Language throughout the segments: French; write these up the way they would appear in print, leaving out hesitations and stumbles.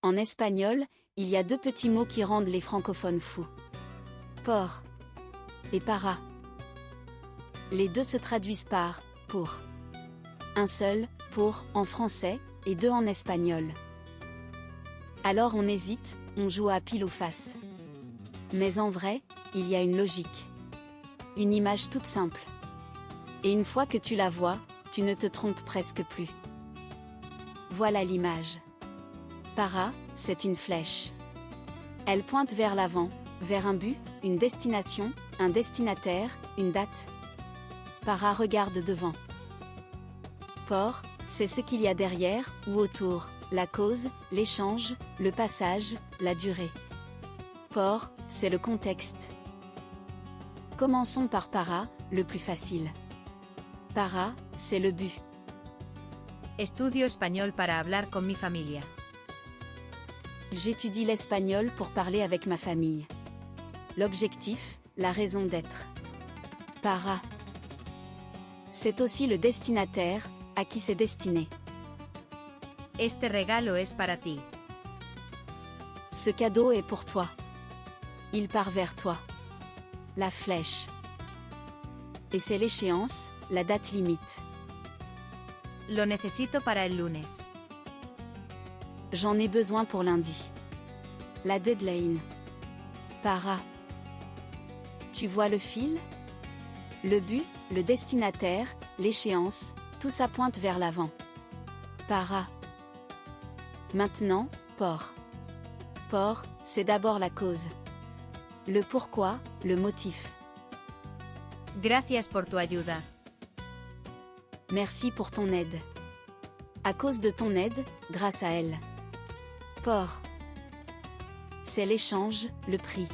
En espagnol, il y a deux petits mots qui rendent les francophones fous. Por et para. Les deux se traduisent par pour. Un seul, pour, en français, et deux en espagnol. Alors on hésite, on joue à pile ou face. Mais en vrai, il y a une logique. Une image toute simple. Et une fois que tu la vois, tu ne te trompes presque plus. Voilà l'image. Para, c'est une flèche. Elle pointe vers l'avant, vers un but, une destination, un destinataire, une date. Para regarde devant. Por, c'est ce qu'il y a derrière ou autour, la cause, l'échange, le passage, la durée. Por, c'est le contexte. Commençons par para, le plus facile. Para, c'est le but. Estudio español para hablar con mi familia. J'étudie l'espagnol pour parler avec ma famille. L'objectif, la raison d'être. Para. C'est aussi le destinataire, à qui c'est destiné. Este regalo es para ti. Ce cadeau est pour toi. Il part vers toi. La flèche. Et c'est l'échéance, la date limite. Lo necesito para el lunes. J'en ai besoin pour lundi. La deadline. Para. Tu vois le fil? Le but, le destinataire, l'échéance, tout ça pointe vers l'avant. Para. Maintenant, por. Por, c'est d'abord la cause. Le pourquoi, le motif. Gracias por tu ayuda. Merci pour ton aide. À cause de ton aide, grâce à elle. Por. C'est l'échange, le prix.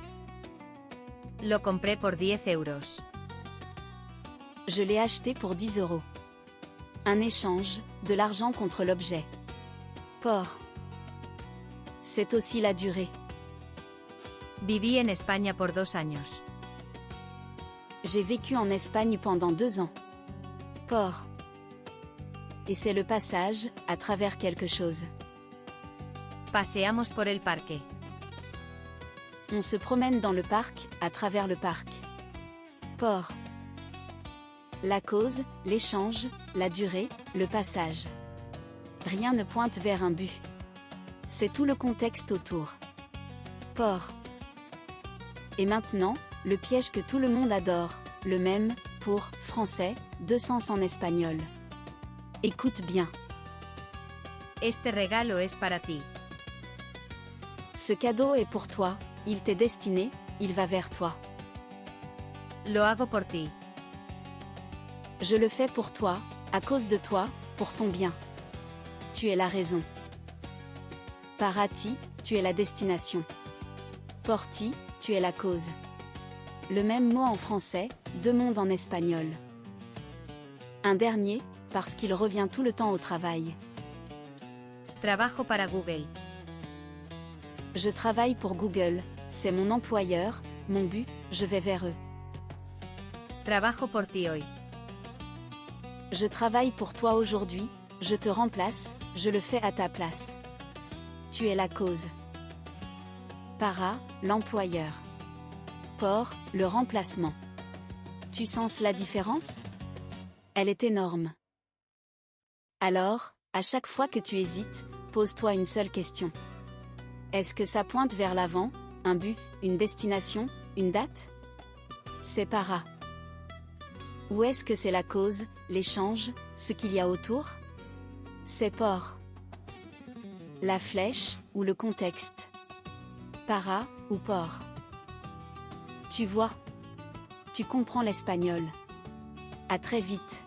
Lo compré por 10 euros. Je l'ai acheté pour 10 euros. Un échange, de l'argent contre l'objet. Por. C'est aussi la durée. Viví en España por 2 años. J'ai vécu en Espagne pendant 2 ans. Por. Et c'est le passage, à travers quelque chose. Paseamos por el parque. On se promène dans le parc, à travers le parc. Por. La cause, l'échange, la durée, le passage. Rien ne pointe vers un but. C'est tout le contexte autour. Por. Et maintenant, le piège que tout le monde adore, le même, pour, français, deux sens en espagnol. Écoute bien. Este regalo es para ti. Ce cadeau est pour toi, il t'est destiné, il va vers toi. Lo hago por ti. Je le fais pour toi, à cause de toi, pour ton bien. Tu es la raison. Para ti, tu es la destination. Por ti, tu es la cause. Le même mot en français, deux mondes en espagnol. Un dernier, parce qu'il revient tout le temps au travail. Trabajo para Google. Je travaille pour Google, c'est mon employeur, mon but, je vais vers eux. Trabajo por ti hoy. Je travaille pour toi aujourd'hui, je te remplace, je le fais à ta place. Tu es la cause. Para, l'employeur. Por, le remplacement. Tu sens la différence? Elle est énorme. Alors, à chaque fois que tu hésites, pose-toi une seule question. Est-ce que ça pointe vers l'avant, un but, une destination, une date? C'est para. Ou est-ce que c'est la cause, l'échange, ce qu'il y a autour? C'est por. La flèche, ou le contexte. Para, ou por. Tu vois. Tu comprends l'espagnol. À très vite.